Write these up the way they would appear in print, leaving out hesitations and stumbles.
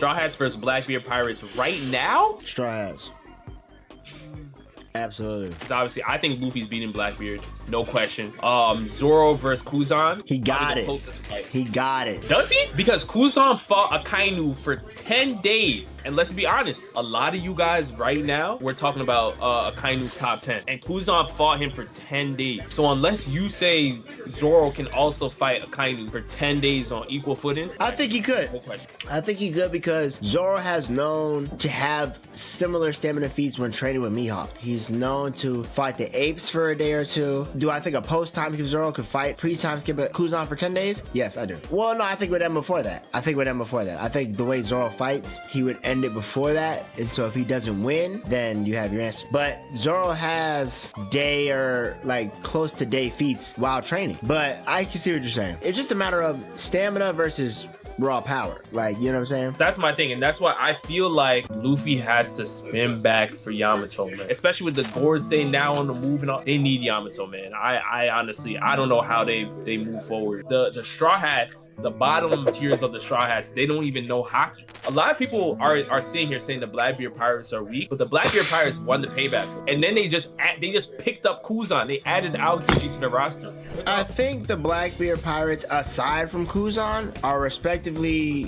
Straw Hats versus Blackbeard Pirates right now? Straw Hats. Absolutely. Because obviously, I think Luffy's beating Blackbeard, no question. Zoro versus Kuzan. He got it. He got it. Does he? Because Kuzan fought Akainu for 10 days. And let's be honest, a lot of you guys right now, we're talking about Akainu's top 10. And Kuzan fought him for 10 days. So unless you say Zoro can also fight Akainu for 10 days on equal footing, I think he could. no question. I think he could because Zoro has known to have similar stamina feats when training with Mihawk. He's known to fight the apes for a day or two. Do I think a post-time skip Zoro could fight pre-time skip Kuzan for 10 days? Yes, I do. Well, no, I think with him before that. I think the way Zoro fights, he would end it before that. And so if he doesn't win, then you have your answer. But Zoro has day or like close to day feats while training. But I can see what you're saying. It's just a matter of stamina versus raw power. Like, you know what I'm saying? That's my thing, and that's why I feel like Luffy has to spin back for Yamato, man. Especially with the Gorosei now on the move and all. They need Yamato, man. I honestly, I don't know how they move forward. The Straw Hats, the bottom tiers of the Straw Hats, they don't even know hockey. A lot of people are sitting here saying the Blackbeard Pirates are weak, but the Blackbeard Pirates won the payback. And then they just picked up Kuzan. They added aokiji to the roster. I think the Blackbeard Pirates, aside from Kuzan, are respectively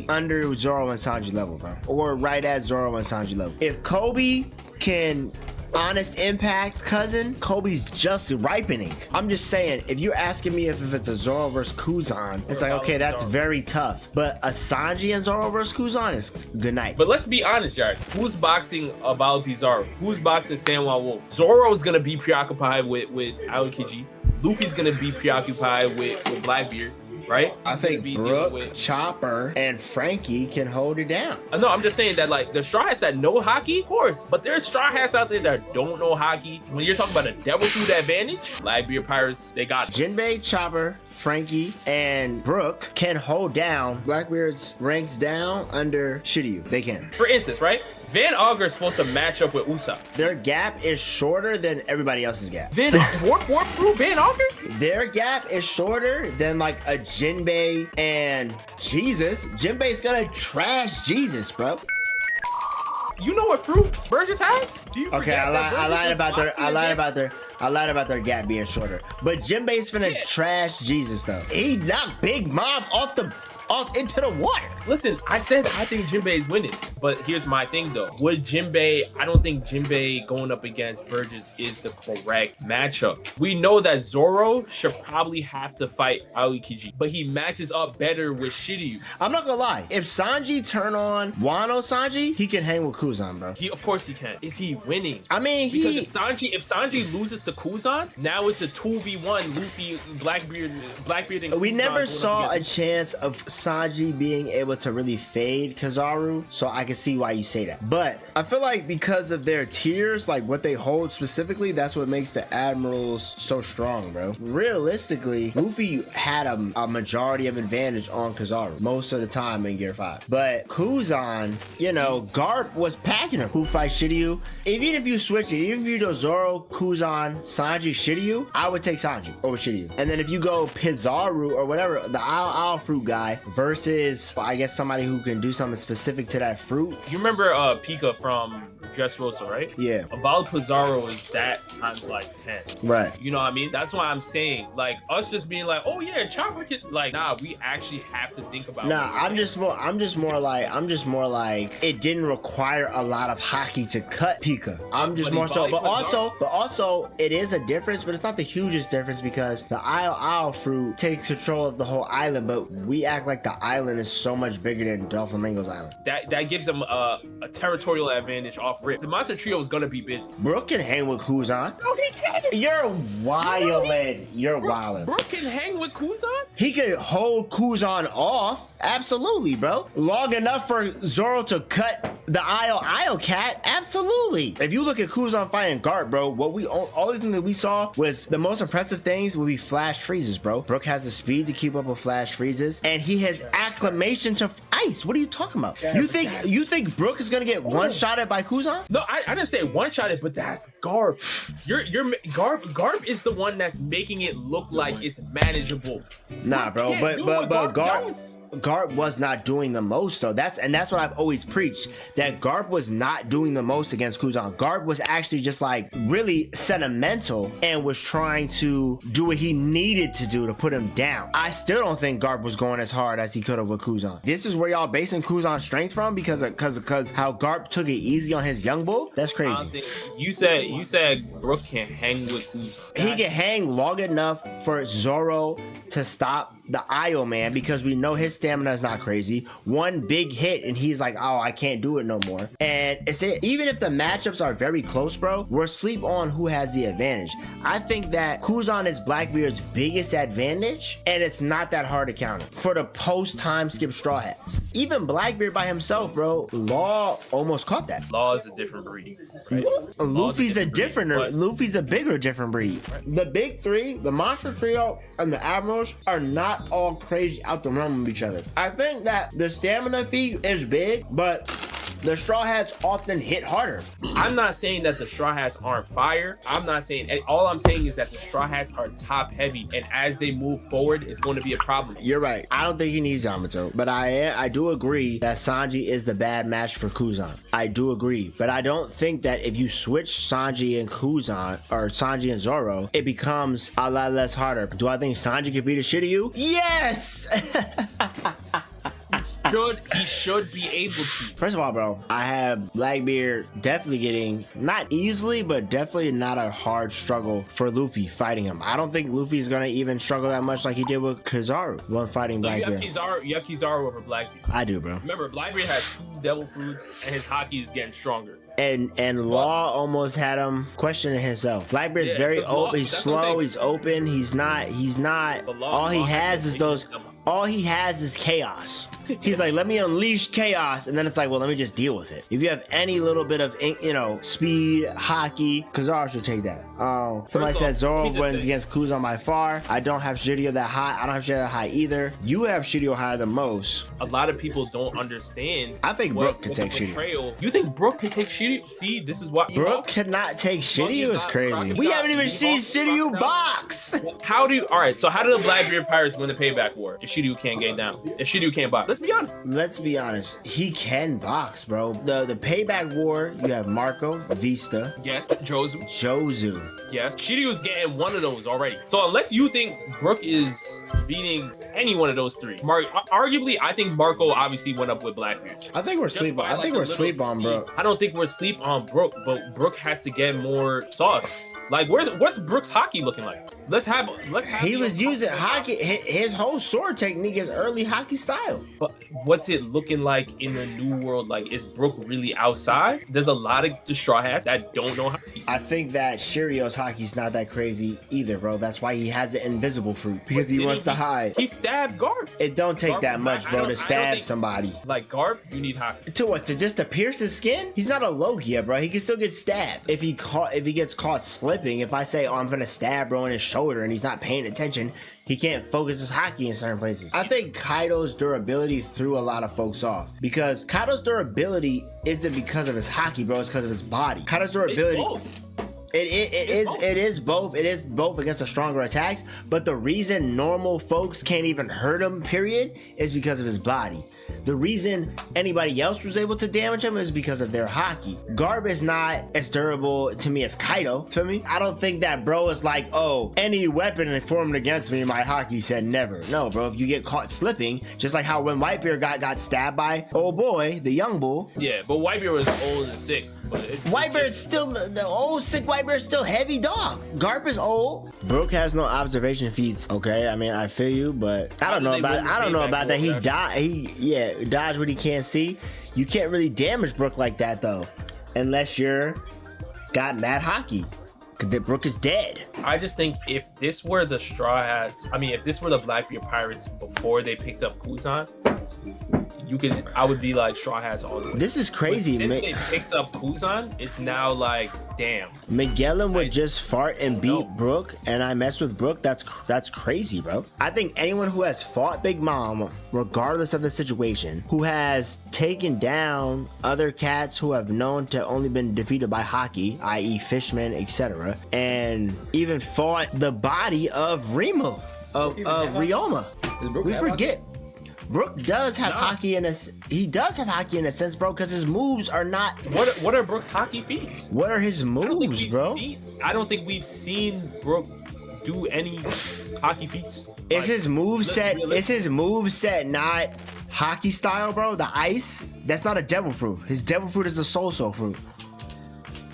under Zoro and Sanji level, bro. Or right at Zoro and Sanji level. If Kobe can honest impact cousin, Kobe's just ripening. I'm just saying, if you're asking me if it's a Zoro versus Kuzan, it's like, okay, that's very tough. But a Sanji and Zoro versus Kuzan is good night. But let's be honest, Jared. Who's boxing avalo Pizzaro? Who's boxing Sanwa Wolf? Zoro's gonna be preoccupied with aokiji. Luffy's gonna be preoccupied with Blackbeard. Right? I think Brook, Chopper, and Franky can hold it down. No, I'm just saying that like the Straw Hats that know hockey, of course, but there's Straw Hats out there that don't know hockey. When you're talking about a devil fruit advantage, Blackbeard Pirates, they got Jinbe, Chopper, Franky, and Brook can hold down Blackbeard's ranks down under Shiryu. They can. For instance, right? Van Augur is supposed to match up with Usopp. Their gap is shorter than everybody else's gap. Warp through Van Augur? Their gap is shorter than like a Jinbei and Jesus. Jinbei's gonna trash Jesus, bro. You know what fruit Burgess has? Okay, I lied about their gap being shorter. But Jinbei's finna trash Jesus though. He knocked Big Mom off into the water. Listen, I said I think Jinbei is winning, but here's my thing though. Would Jinbei, I don't think Jinbei going up against Burgess is the correct matchup. We know that Zoro should probably have to fight aokiji, but he matches up better with Shiryu. I'm not gonna lie. If Sanji turn on Wano Sanji, he can hang with Kuzan, bro. Of course he can. Is he winning? I mean, because if Sanji loses to Kuzan, now it's a 2v1 Luffy, Blackbeard and we Kuzan never saw a chance of Sanji being able to really fade Kizaru, so I can see why you say that. But I feel like because of their tiers, like what they hold specifically, that's what makes the admirals so strong, bro. Realistically, Luffy had a majority of advantage on Kizaru most of the time in Gear 5. But Kuzan, you know, Garp was packing him. Who fights Shiryu? Even if you switch it, even if you do Zoro, Kuzan, Sanji, Shiryu, I would take Sanji over Shiryu. And then if you go Pizzaro or whatever, the Ao fruit guy versus, well, I guess somebody who can do something specific to that fruit. You remember Pika from Dressrosa, right? Yeah. Avalo Pizzaro is that times like 10. Right. You know what I mean? That's why I'm saying, like, us just being like, oh yeah, Chopper can, like, nah, we actually have to think about. Nah, I'm just more like it didn't require a lot of hockey to cut Pika. I'm just more so, but also it is a difference, but it's not the hugest difference because the Ao fruit takes control of the whole island, but we act like the island is so much bigger than Doflamingo's island. That gives them a territorial advantage off rip. The monster trio is gonna be busy. Brook can hang with Kuzan. No, he can't. You're wildin'. You're wildin'. Brook can hang with Kuzan? He could hold Kuzan off. Absolutely, bro. Long enough for Zoro to cut the Io cat. Absolutely. If you look at Kuzan fighting Garp, bro, only thing that we saw was the most impressive things would be flash freezes, bro. Brook has the speed to keep up with flash freezes, and he has acclimation to ice. What are you talking about? You think Brook is gonna get one-shotted by Kuzan? No, I didn't say one-shotted, but that's Garp. Garp is the one that's making it look like it's manageable. Nah, bro. But Garp was not doing the most though. That's what I've always preached, that Garp was not doing the most against Kuzan. Garp was actually just like really sentimental and was trying to do what he needed to do to put him down. I still don't think Garp was going as hard as he could have with Kuzan. This is where y'all basing Kuzan's strength from because how Garp took it easy on his young bull. That's crazy. You said Brook can hang with Kuzan. He can hang long enough for Zoro to stop the Io man because we know his stamina is not crazy. One big hit and he's like, oh, I can't do it no more. And it's it. Even if the matchups are very close, bro, we're asleep on who has the advantage. I think that Kuzan is Blackbeard's biggest advantage, and it's not that hard to counter for the post time skip Straw Hats. Even Blackbeard by himself, bro, Law almost caught that. Law is a different breed. Right? Luffy's a bigger different breed. The big three, the Monster Trio and the Admirals, are not all crazy out the realm of each other. I think that the stamina feat is big, but the Straw Hats often hit harder. I'm not saying that the Straw Hats aren't fire. All I'm saying is that the Straw Hats are top heavy, and as they move forward, it's going to be a problem. You're right. I don't think he needs Yamato, but I do agree that Sanji is the bad match for Kuzan. I do agree, but I don't think that if you switch Sanji and Kuzan, or Sanji and Zoro, it becomes a lot less harder. Do I think Sanji can beat a Shiryu? Yes! He should be able to. First of all, bro, I have Blackbeard definitely getting, not easily, but definitely not a hard struggle for Luffy fighting him. I don't think Luffy's gonna even struggle that much like he did with Kizaru when fighting Blackbeard. You have Kizaru over Blackbeard. I do, bro. Remember, Blackbeard has 2 devil fruits, and his hockey is getting stronger. And Law almost had him questioning himself. Blackbeard's very open. He's slow. He's open. He's not. All he has is chaos. He's like, let me unleash chaos, and then it's like, well, let me just deal with it. If you have any little bit of, speed, hockey, Kizaru should take that. Somebody said Zoro wins against Kuzan by far. I don't have Shiryu that high. I don't have Shiryu that high either. You have Shiryu higher than most. A lot of people don't understand. I think Brook could take Shiryu. You think Brook could take Shiryu? See, this is why Brook cannot take Shiryu. Is crazy. We haven't even seen Shiryu box. How do the Blackbeard Pirates win the payback war if Shiryu can't get down? If Shiryu can't box? Let's be honest. He can box, bro. The payback war, you have Marco, Vista. Yes, Jozu. Yes. Shiryu's getting one of those already. So unless you think Brook is beating any one of those 3, arguably, I think Marco obviously went up with Blackbeard. I think we're asleep on Brook. I don't think we're asleep on Brook, but Brook has to get more sauce. Like, what's Brook's hockey looking like? Let's have. He was using hockey. His whole sword technique is early hockey style. But what's it looking like in the new world? Like, is Brook really outside? There's a lot of the Straw Hats that don't know hockey. I think that Shiryu's hockey's not that crazy either, bro. That's why he has an invisible fruit, because he wants to hide. He stabbed Garp. It don't take that much, bro, to stab somebody. Like Garp, you need hockey. To what? To just to pierce his skin? He's not a Logia, bro. He can still get stabbed if he gets caught slipping. If I say, I'm gonna stab bro in his shoulder and he's not paying attention, he can't focus his hockey in certain places. I think Kaido's durability threw a lot of folks off, because Kaido's durability isn't because of his hockey, bro. It's because of his body. Kaido's durability. It is both. It is both against the stronger attacks, but the reason normal folks can't even hurt him, period, is because of his body. The reason anybody else was able to damage him is because of their hockey. Garp is not as durable to me as Kaido. Feel me? I don't think that bro is like, oh, any weapon formed against me, my hockey said never. No, bro. If you get caught slipping, just like how when Whitebeard got stabbed by old boy, the young bull. Yeah, but Whitebeard was old and sick. Whitebeard's still the old sick Whitebeard's still heavy dog. Garp is old. Brook has no observation feats. Okay, I mean I feel you, but I don't know about that. He dodge what he can't see. You can't really damage Brook like that though, unless you're got mad hockey. That Brook is dead. I just think if this were the Straw Hats, if this were the Blackbeard Pirates before they picked up Kuzan, I would be like Straw Hats all the way. This is crazy. Since they picked up Kuzan, it's now like, damn. Magellan would just fart and beat Brook, and I mess with Brook. That's crazy, bro. I think anyone who has fought Big Mom, regardless of the situation, who has taken down other cats who have known to only been defeated by hockey, i.e. Fishman, etc., and even fought the body of Ryoma. We forget. Brook does have hockey in a he does have hockey in a sense, bro, because his moves are not. What are Brook's hockey feet? What are his moves, bro? I don't think we've seen Brook do any hockey feats. Is his move set? Is his move set not hockey style, bro? The ice. That's not a devil fruit. His devil fruit is the soul fruit.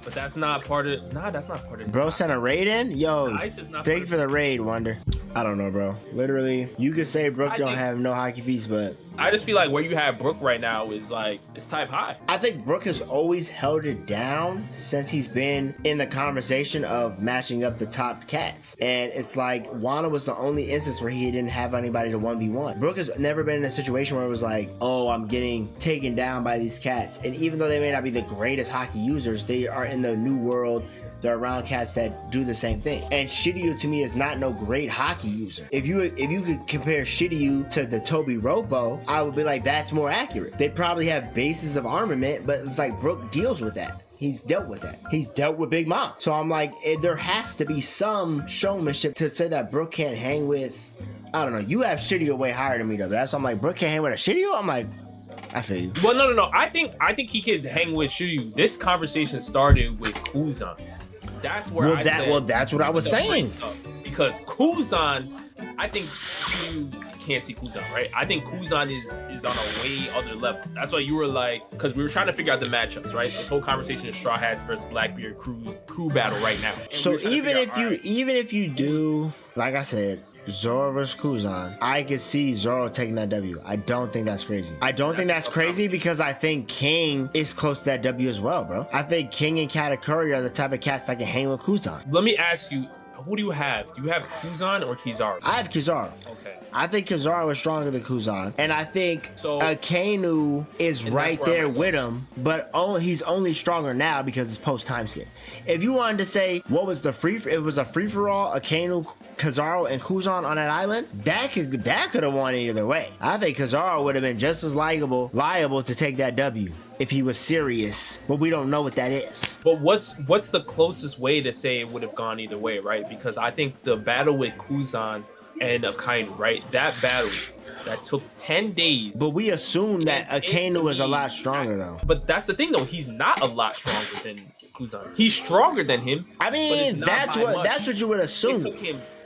But that's not part of. Nah, that's not part of. Bro sent a raid in. Yo, thank you for the raid, Wonder. I don't know, bro. Literally, you could say Brook don't have no hockey feats, but I just feel like where you have Brook right now is like it's type high. I think Brook has always held it down since he's been in the conversation of matching up the top cats, and it's like Wano was the only instance where he didn't have anybody to 1v1. Brook has never been in a situation where it was like, oh, I'm getting taken down by these cats, and even though they may not be the greatest hockey users, they are in the new world. They're around cats that do the same thing. And Shiryu to me is not no great hockey user. If you could compare Shiryu to the Toby Ropo, I would be like, that's more accurate. They probably have bases of armament, but it's like Brook deals with that. He's dealt with that. He's dealt with Big Mom. So I'm like, there has to be some showmanship to say that Brook can't hang with, I don't know. You have Shiryu way higher than me though. That's why I'm like, Brook can't hang with a Shiryu? I'm like, I feel you. Well, no. I think he could hang with Shiryu. This conversation started with Kuzan. That's where that's what I was saying. Because Kuzan, I think you can't see Kuzan, right? I think Kuzan is on a way other level. That's why you were like, because we were trying to figure out the matchups, right? This whole conversation is Straw Hats versus Blackbeard crew battle right now. And so even if you do, like I said, Zoro versus Kuzan, I could see Zoro taking that W. I don't think that's crazy. I don't think that's crazy because I think King is close to that W as well, bro. I think King and Katakuri are the type of cats that can hang with Kuzan. Let me ask you, who do you have? Do you have Kuzan or Kizaru? I have Kizaru. Okay. I think Kizaru is stronger than Kuzan. And I think Akainu is right there with him, but he's only stronger now because it's post-time skip. If you wanted to say what was it was a free-for-all, Akainu, Kizaru, and Kuzan on that island, that could have won either way. I think Kizaru would have been just as liable to take that W if he was serious, but we don't know what that is. But what's the closest way to say it would have gone either way, right? Because I think the battle with Kuzan and Akainu, right? That battle that took 10 days. But we assume that Akainu is a lot stronger though. But that's the thing though, he's not a lot stronger than Kuzan. He's stronger than him. I mean, that's what you would assume.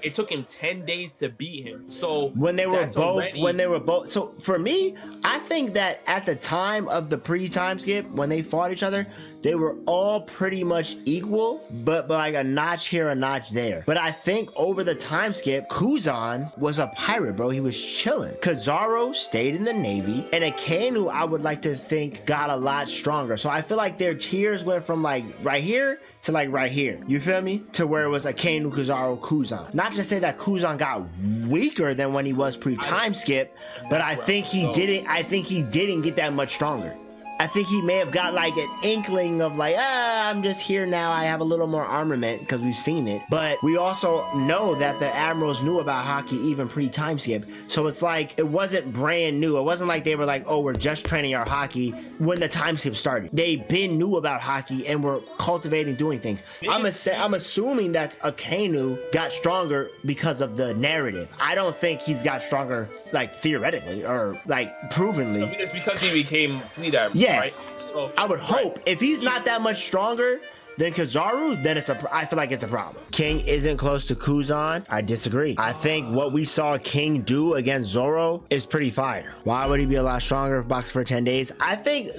It took him 10 days to beat him. So when they were both, so for me, I think that at the time of the pre-time skip, when they fought each other, they were all pretty much equal, but like a notch here, a notch there. But I think over the time skip, Kuzan was a pirate, bro. He was chilling. Kizaru stayed in the Navy, and Akainu, I would like to think, got a lot stronger. So I feel like their tiers went from like right here to like right here. You feel me? To where it was Akainu, Kizaru, Kuzan. Not to say that Kuzan got weaker than when he was pre-time skip, but I think he didn't get that much stronger. I think he may have got like an inkling of like, I'm just here now. I have a little more armament because we've seen it. But we also know that the admirals knew about hockey even pre-time skip. So it's like, it wasn't brand new. It wasn't like they were like, oh, we're just training our hockey when the time skip started. They been knew about hockey and were cultivating, doing things. I'm assuming that Akainu got stronger because of the narrative. I don't think he's got stronger like theoretically or like provenly. So it's because he became fleet admiral. Yeah, right? So, I would hope if he's not that much stronger than Kizaru, then I feel like it's a problem. King isn't close to Kuzan. I disagree. I think what we saw King do against Zoro is pretty fire. Why would he be a lot stronger if boxed for 10 days? I think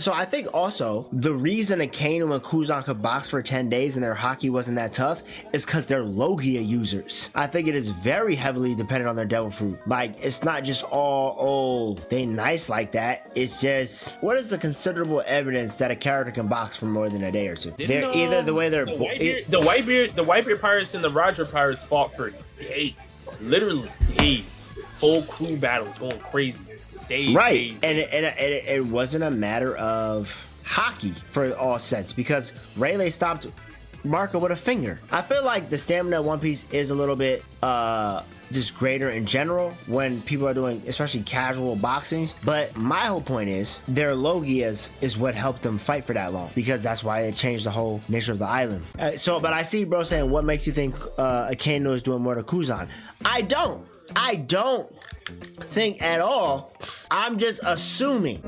also the reason Akainu and Kuzan could box for 10 days and their hockey wasn't that tough is because they're Logia users. I think it is very heavily dependent on their devil fruit. Like, it's not just all, they nice like that. It's just, what is the considerable evidence that a character can box for more than a day or two? They're either the way they're the Whitebeard pirates and the Roger pirates fought for days, literally days. Whole crew battles going crazy, days. Right, and it wasn't a matter of hockey for all sets because Rayleigh stopped Marco with a finger. I feel like the stamina of One Piece is a little bit just greater in general when people are doing especially casual boxings, but my whole point is their Logias is what helped them fight for that long because that's why it changed the whole nature of the island. But I see bro saying what makes you think Akainu is doing more to Kuzan. I don't think at all. I'm just assuming.